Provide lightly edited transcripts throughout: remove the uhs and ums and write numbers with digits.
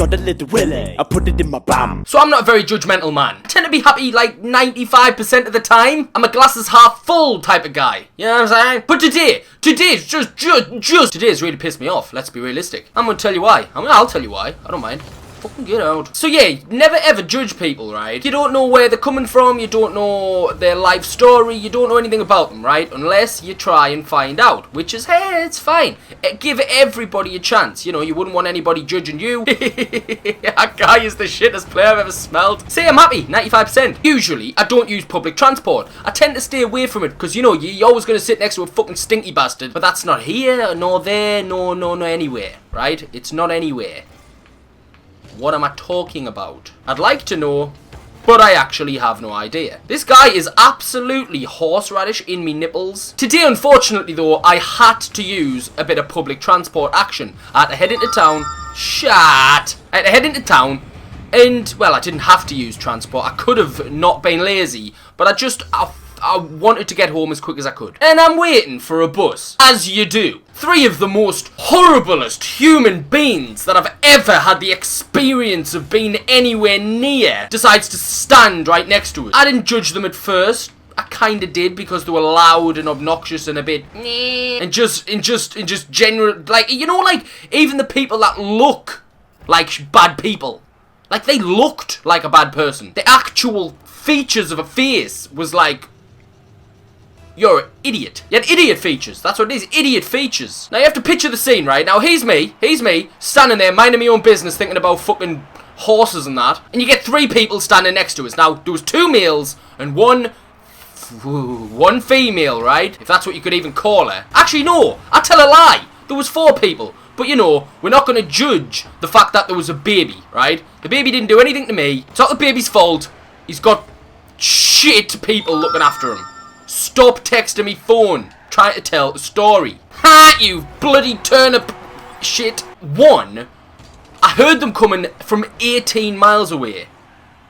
got a little willy. I put it in my bum. So I'm not a very judgmental man. I tend to be happy like 95% of the time. I'm a glasses half full type of guy. You know what I'm saying? But today's today's really pissed me off. Let's be realistic. I'm gonna tell you why. I'll tell you why. I don't mind. Fucking get out. So yeah, never ever judge people, right? You don't know where they're coming from, you don't know their life story, you don't know anything about them, right? Unless you try and find out, which is, hey, it's fine. Give everybody a chance. You know, you wouldn't want anybody judging you. That guy is the shittest player I've ever smelled. Say I'm happy, 95%. Usually, I don't use public transport. I tend to stay away from it, because, you know, you're always going to sit next to a fucking stinky bastard. But that's not here, nor there, no anywhere, right? It's not anywhere. What am I talking about? I'd like to know, but I actually have no idea. This guy is absolutely horseradish in me nipples. Today, unfortunately though, I had to use a bit of public transport action. I had to head into town. I had to head into town, and, well, I didn't have to use transport. I could have not been lazy, but I wanted to get home as quick as I could. And I'm waiting for a bus. As you do. 3 of the most horriblest human beings that I've ever had the experience of being anywhere near decides to stand right next to us. I didn't judge them at first. I kinda did, because they were loud and obnoxious and a bit and just general, like, you know, like, even the people that look like bad people. Like, they looked like a bad person. The actual features of a face was like, you're an idiot. You had idiot features. That's what it is. Idiot features. Now you have to picture the scene, right? Now here's me, standing there minding my own business, thinking about fucking horses and that. And you get 3 people standing next to us. Now there was 2 males and one female, right? If that's what you could even call her. Actually, no. I tell a lie. There was 4 people. But you know, we're not going to judge the fact that there was a baby, right? The baby didn't do anything to me. It's not the baby's fault. He's got shit people looking after him. Stop texting me phone, trying to tell a story. Ha, you bloody turnip shit. 1, I heard them coming from 18 miles away.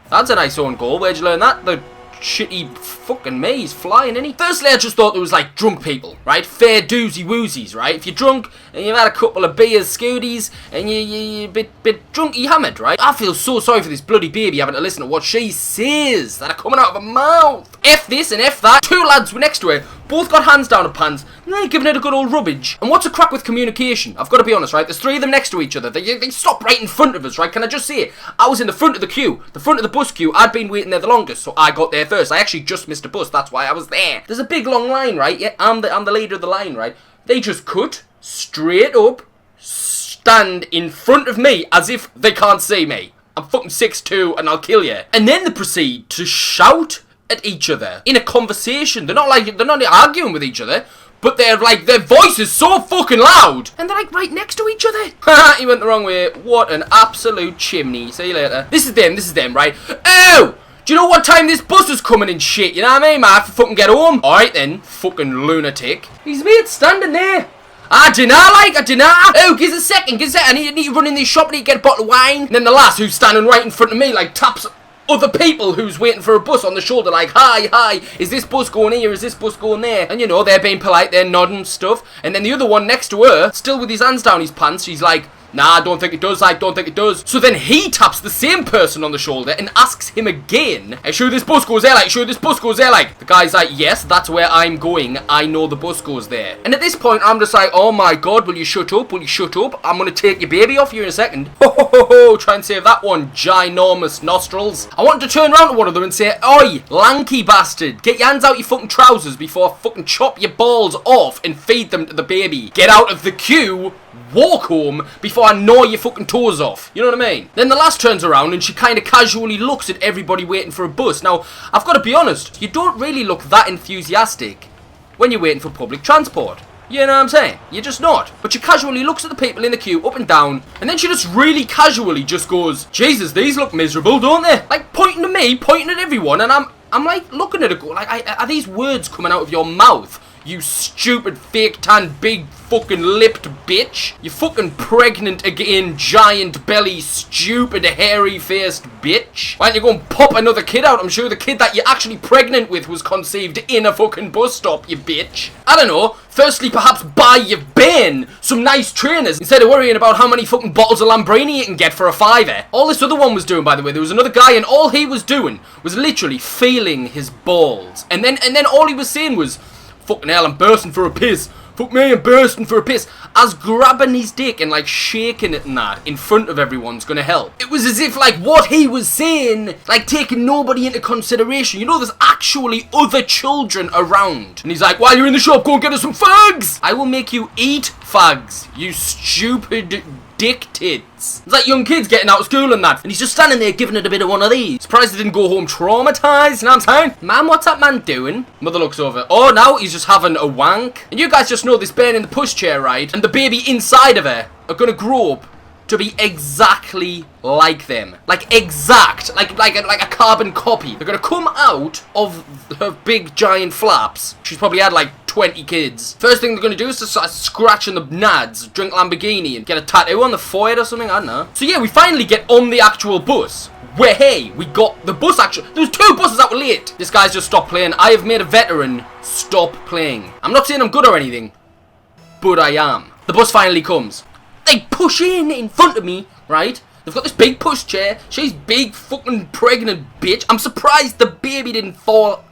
That's a nice own goal. Where'd you learn that? The shitty fucking me, he's flying, isn't he? Firstly, I just thought there was like drunk people, right? Fair doozy woozies, right? If you're drunk and you've had a couple of beers, scooties, and you're a bit drunky hammered, right? I feel so sorry for this bloody baby having to listen to what she says that are coming out of her mouth. F this and F that. 2 lads were next to her, both got hands down her pants, and they're giving it a good old rubbage. And what's a crack with communication? I've got to be honest, right? There's 3 of them next to each other. They stopped right in front of us, right? Can I just say it? I was in the front of the queue, the front of the bus queue. I'd been waiting there the longest, so I got there first. I actually just missed a bus, that's why I was there. There's a big long line, right? Yeah, I'm the leader of the line, right? They just cut straight up, stand in front of me as if they can't see me. I'm fucking 6'2" and I'll kill you. And then they proceed to shout at each other in a conversation. They're not arguing with each other, but they're like, their voice is so fucking loud, and they're like right next to each other. Haha, he went the wrong way. What an absolute chimney. See you later. This is them, right? Oh! Do you know what time this bus is coming and shit? You know what I mean, man? I have to fucking get home. Alright then, fucking lunatic. His mate's standing there. I dinna. Oh, give us a second. I need to run in this shop, I need to get a bottle of wine. And then the lass who's standing right in front of me, like, taps other people who's waiting for a bus on the shoulder, like, hi, is this bus going here, is this bus going there? And you know, they're being polite, they're nodding stuff. And then the other one next to her, still with his hands down his pants, she's like, nah, I don't think it does. So then he taps the same person on the shoulder and asks him again, are you sure this bus goes there, like? The guy's like, yes, that's where I'm going. I know the bus goes there. And at this point, I'm just like, oh my god, will you shut up? I'm gonna take your baby off you in a second. Ho, try and save that one, ginormous nostrils. I wanted to turn around to one of them and say, oi, lanky bastard, get your hands out your fucking trousers before I fucking chop your balls off and feed them to the baby. Get out of the queue, walk home before I gnaw your fucking toes off. You know what I mean? Then the lass turns around and she kind of casually looks at everybody waiting for a bus. Now, I've got to be honest, you don't really look that enthusiastic when you're waiting for public transport. You know what I'm saying? You're just not. But she casually looks at the people in the queue up and down, and then she just really casually just goes, Jesus, these look miserable, don't they? Like, pointing to me, pointing at everyone, and I'm like looking at her go, like, are these words coming out of your mouth? You stupid fake tan big fucking lipped bitch. You fucking pregnant again, giant belly, stupid hairy faced bitch. Why don't you go and pop another kid out? I'm sure the kid that you're actually pregnant with was conceived in a fucking bus stop, you bitch. I don't know. Firstly, perhaps buy your Ben some nice trainers instead of worrying about how many fucking bottles of Lambrini you can get for a fiver. All this other one was doing, by the way, there was another guy and all he was doing was literally feeling his balls. And then all he was saying was, fucking hell, I'm bursting for a piss. Fuck me, I'm bursting for a piss. As grabbing his dick and like shaking it and that in front of everyone's gonna help. It was as if like what he was saying, like taking nobody into consideration. You know there's actually other children around. And he's like, while you're in the shop, go and get us some fags. I will make you eat fags, you stupid dick tits. It's like young kids getting out of school and that. And he's just standing there giving it a bit of one of these. Surprised he didn't go home traumatized, you know what I'm saying? Man, what's that man doing? Mother looks over. Oh, now he's just having a wank. And you guys just know this bairn in the pushchair, right? And the baby inside of her are gonna grow up to be exactly like them. Like exact. Like a carbon copy. They're gonna come out of her big giant flaps. She's probably had like 20 kids. First thing they're gonna do is to start scratching the nads, drink Lamborghini, and get a tattoo on the forehead or something. I don't know. So yeah, we finally get on the actual bus. Where, hey, we got the bus actually. There was 2 buses that were late. This guy's just stopped playing. I have made a veteran stop playing. I'm not saying I'm good or anything, but I am. The bus finally comes. They push in front of me, right? They've got this big pushchair. She's big fucking pregnant bitch. I'm surprised the baby didn't fall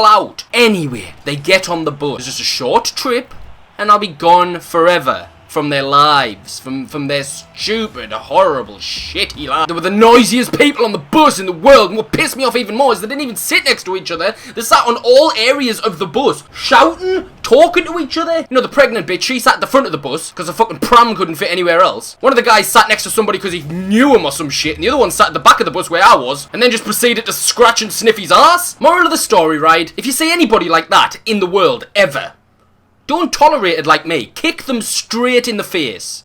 out. Anyway, they get on the bus. It's just a short trip, and I'll be gone forever from their lives, from their stupid, horrible, shitty lives. They were the noisiest people on the bus in the world, and what pissed me off even more is they didn't even sit next to each other. They sat on all areas of the bus, shouting, talking to each other. You know, the pregnant bitch, she sat at the front of the bus, because the fucking pram couldn't fit anywhere else. One of the guys sat next to somebody because he knew him or some shit, and the other one sat at the back of the bus where I was, and then just proceeded to scratch and sniff his ass. Moral of the story, right? If you see anybody like that in the world, ever, don't tolerate it like me. Kick them straight in the face.